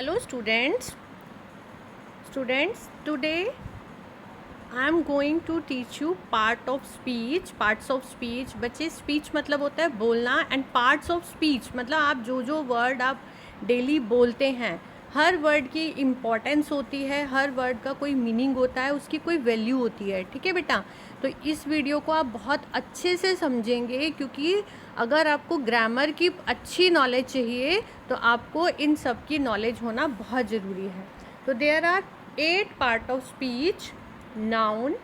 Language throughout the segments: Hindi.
Hello students, today I am going to teach you parts of speech. बच्चे speech मतलब होता है बोलना and parts of speech मतलब आप जो वर्ड आप डेली बोलते हैं, हर वर्ड की इम्पोर्टेंस होती है, हर वर्ड का कोई मीनिंग होता है, उसकी कोई वैल्यू होती है। ठीक है बेटा, तो इस वीडियो को आप बहुत अच्छे से समझेंगे क्योंकि अगर आपको ग्रामर की अच्छी नॉलेज चाहिए तो आपको इन सब की नॉलेज होना बहुत ज़रूरी है। तो there are 8 part of speech: noun,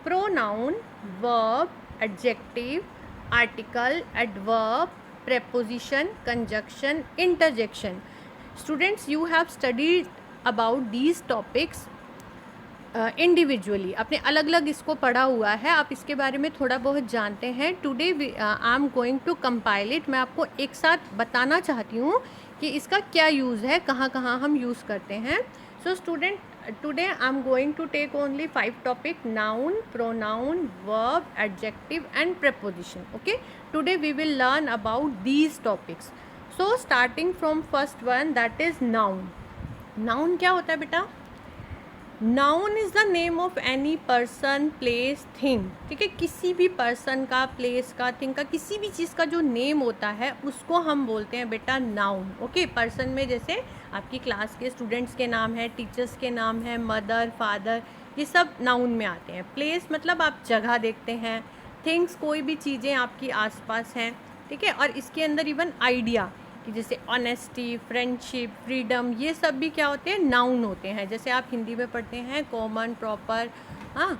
pronoun, verb, adjective, article, adverb, preposition, conjunction, interjection. Students, you have studied about these topics individually, आपने अलग अलग इसको पढ़ा हुआ है, आप इसके बारे में थोड़ा बहुत जानते हैं। Today I am going to compile it, मैं आपको एक साथ बताना चाहती हूँ कि इसका क्या यूज़ है, कहाँ कहाँ हम यूज़ करते हैं। So student, today I'm going to take only 5 topic: noun, pronoun, verb, adjective and preposition. Okay, today we will learn about these topics. So starting from first one, that is noun. Noun क्या होता है बेटा? Noun is the name of any person, place, thing. ठीक है, किसी भी पर्सन का, प्लेस का, थिंग का, किसी भी चीज़ का जो नेम होता है उसको हम बोलते हैं बेटा नाउन। ओके, पर्सन में जैसे आपकी क्लास के स्टूडेंट्स के नाम है, टीचर्स के नाम है, मदर, फादर, ये सब नाउन में आते हैं। प्लेस मतलब आप जगह देखते हैं, थिंग्स कोई भी चीज़ें आपकी आसपास हैं। ठीक है, और इसके अंदर इवन आइडिया कि जैसे ऑनेस्टी, फ्रेंडशिप, फ्रीडम, ये सब भी क्या होते हैं? नाउन होते हैं। जैसे आप हिंदी में पढ़ते हैं कॉमन, प्रॉपर, हाँ,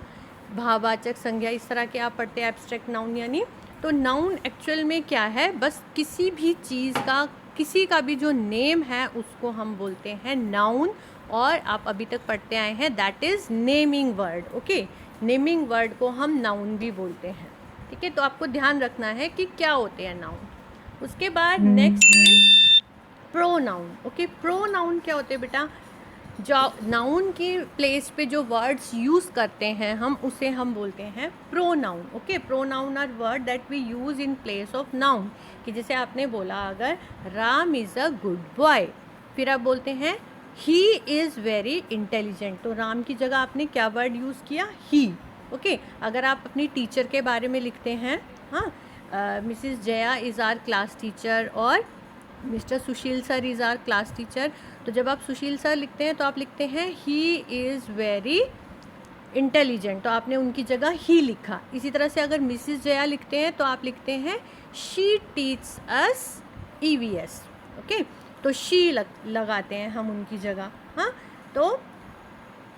भाववाचक, संज्ञा, इस तरह के आप पढ़ते हैं एब्स्ट्रैक्ट नाउन। यानी तो नाउन एक्चुअल में क्या है? बस किसी भी चीज़ का, किसी का भी जो नेम है उसको हम बोलते हैं नाउन। और आप अभी तक पढ़ते आए हैं that is naming word. Okay, naming word को हम नाउन भी बोलते हैं। ठीक है, तो आपको ध्यान रखना है कि क्या होते हैं नाउन। उसके बाद नेक्स्ट प्रोनाउन। ओके, प्रोनाउन क्या होते हैं बेटा? जो नाउन के प्लेस पे जो वर्ड्स यूज़ करते हैं हम, उसे हम बोलते हैं pronoun. Okay, pronoun are word that we use in place of noun. कि जैसे आपने बोला अगर Ram is a good boy, फिर आप बोलते हैं ही इज़ वेरी इंटेलिजेंट, तो राम की जगह आपने क्या वर्ड यूज़ किया? ही। ओके, अगर आप अपनी टीचर के बारे में लिखते हैं, हाँ, Mrs Jaya is our class teacher और Mr Sushil sir is our class teacher, तो जब आप सुशील सर लिखते हैं तो आप लिखते हैं ही इज़ वेरी इंटेलिजेंट, तो आपने उनकी जगह ही लिखा। इसी तरह से अगर मिसिस जया लिखते हैं तो आप लिखते हैं she teach us EVS। Okay, तो शी लगाते हैं हम उनकी जगह। हाँ, तो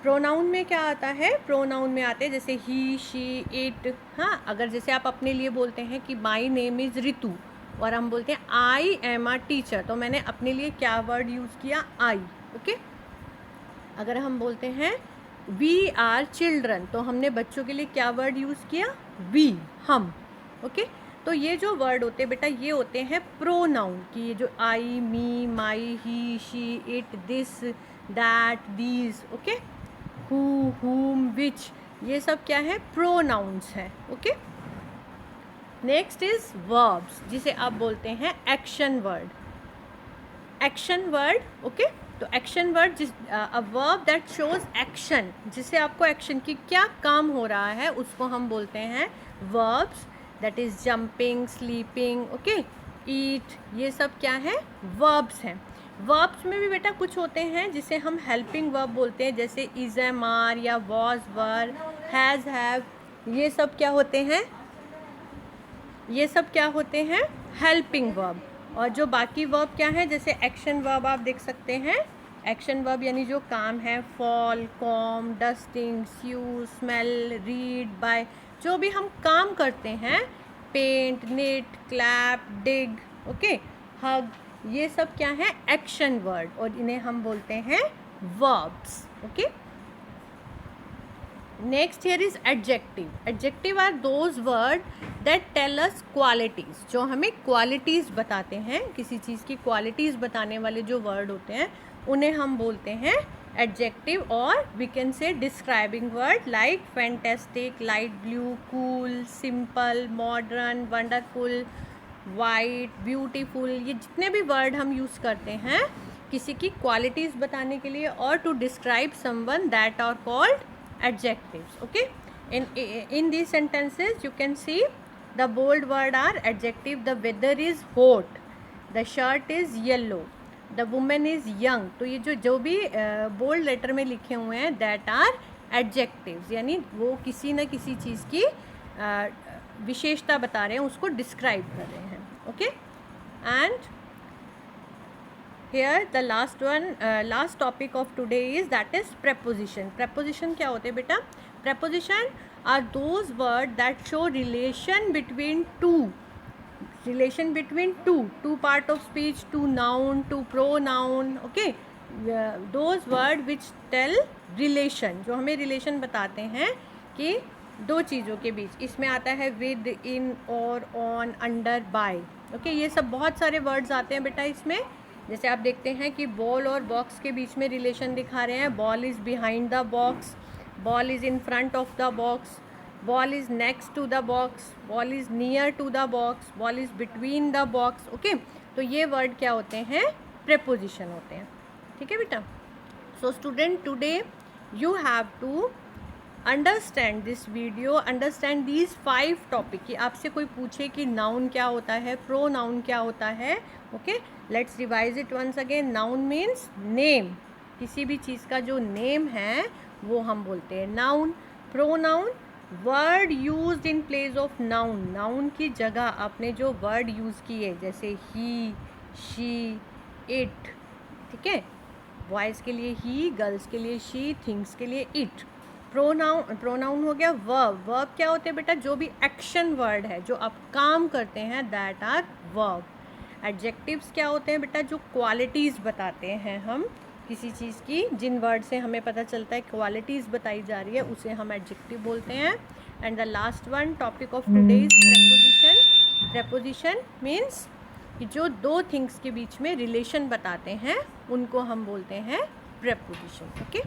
प्रोनाउन में क्या आता है? प्रोनाउन में आते हैं जैसे ही, शी, इट। हाँ, अगर जैसे आप अपने लिए बोलते हैं कि माई नेम इज़ रितु और हम बोलते हैं आई एम अ टीचर, तो मैंने अपने लिए क्या वर्ड यूज़ किया? आई। ओके, अगर हम बोलते हैं वी आर चिल्ड्रन, तो हमने बच्चों के लिए क्या वर्ड यूज़ किया? वी, हम। ओके, तो ये जो वर्ड होते हैं बेटा, ये होते हैं प्रोनाउन की। ये जो I, me, my, he, she, it, this, that, these, okay, who, whom, which, ये सब क्या है? प्रोनाउंस है। ओके, नेक्स्ट इज वर्ब्स, जिसे आप बोलते हैं action word. Action word, okay, तो एक्शन वर्ड जिस a verb that shows action, जिससे आपको एक्शन की क्या काम हो रहा है उसको हम बोलते हैं verbs. That is jumping, sleeping, okay, eat, ये सब क्या है? वर्ब्स हैं। वर्ब्स में भी बेटा कुछ होते हैं जिसे हम हेल्पिंग वर्ब बोलते हैं, जैसे इज, एम, आर या वॉज, वर, हैज़, हैव, ये सब क्या होते हैं? ये सब क्या होते हैं? Helping verb. और जो बाकी वर्ब क्या है, जैसे एक्शन वर्ब आप देख सकते हैं। एक्शन वर्ब यानी जो काम है, फॉल, कॉम, डस्टिंग, स्यू, स्मेल, रीड, बाय, जो भी हम काम करते हैं, पेंट, निट, क्लैप, डिग, ओके, हग, ये सब क्या है? एक्शन वर्ड, और इन्हें हम बोलते हैं verbs. Okay, next here is adjective. Adjective are those word that tell us qualities, जो हमें क्वालिटीज़ बताते हैं, किसी चीज़ की क्वालिटीज़ बताने वाले जो वर्ड होते हैं उन्हें हम बोलते हैं एडजेक्टिव। और we can say describing word like fantastic, light blue, cool, simple, modern, wonderful, white, beautiful, ये जितने भी वर्ड हम यूज़ करते हैं किसी की क्वालिटीज़ बताने के लिए, और to describe someone that are called adjectives. Okay, in these sentences you can see the bold word are adjective. The weather is hot, the shirt is yellow, the woman is young. तो ये जो भी बोल्ड लेटर में लिखे हुए हैं दैट आर एडजेक्टिव्स, यानी वो किसी न किसी चीज़ की विशेषता बता रहे हैं, उसको डिस्क्राइब कर रहे हैं. Okay, and here the last topic of today is that is preposition. Preposition क्या होते हैं बेटा? Preposition are those words that show relation between two part of speech, two noun, two pronoun. Okay, those words which tell relation, जो हमें relation बताते हैं कि दो चीज़ों के बीच. इसमें आता है with, in, और, on, under, by. Okay, ये सब बहुत सारे words आते हैं बेटा इसमें. जैसे आप देखते हैं कि बॉल और बॉक्स के बीच में रिलेशन दिखा रहे हैं. Ball is behind the box, ball is in front of the box, ball is next to the box, ball is near to the box, ball is between the box. Okay, तो ये वर्ड क्या होते हैं? प्रेपोजिशन होते हैं. ठीक है बेटा. So student, today you have to understand this video, understand these 5 topic. कि आपसे कोई पूछे कि नाउन क्या होता है, प्रो नाउन क्या होता है. Okay, let's revise it once again. Noun means name, किसी भी चीज़ का जो नेम है वो हम बोलते हैं noun. Pro noun, word used in place of noun, noun की जगह आपने जो वर्ड यूज़ किए, जैसे ही, शी, इट. ठीक है, बॉयज़ के लिए ही, गर्ल्स के लिए शी, थिंग्स के लिए इट. प्रोनाउन हो गया. वर्ब क्या होते हैं बेटा? जो भी एक्शन वर्ड है, जो आप काम करते हैं, दैट आर वर्ब. एडजेक्टिव्स क्या होते हैं बेटा? जो क्वालिटीज़ बताते हैं हम किसी चीज़ की, जिन वर्ड से हमें पता चलता है क्वालिटीज़ बताई जा रही है, उसे हम एडजेक्टिव बोलते हैं. And the last one topic of today is preposition. Preposition means कि जो दो थिंग्स के बीच में रिलेशन बताते हैं, उनको हम बोलते हैं प्रेपोजिशन. ओके.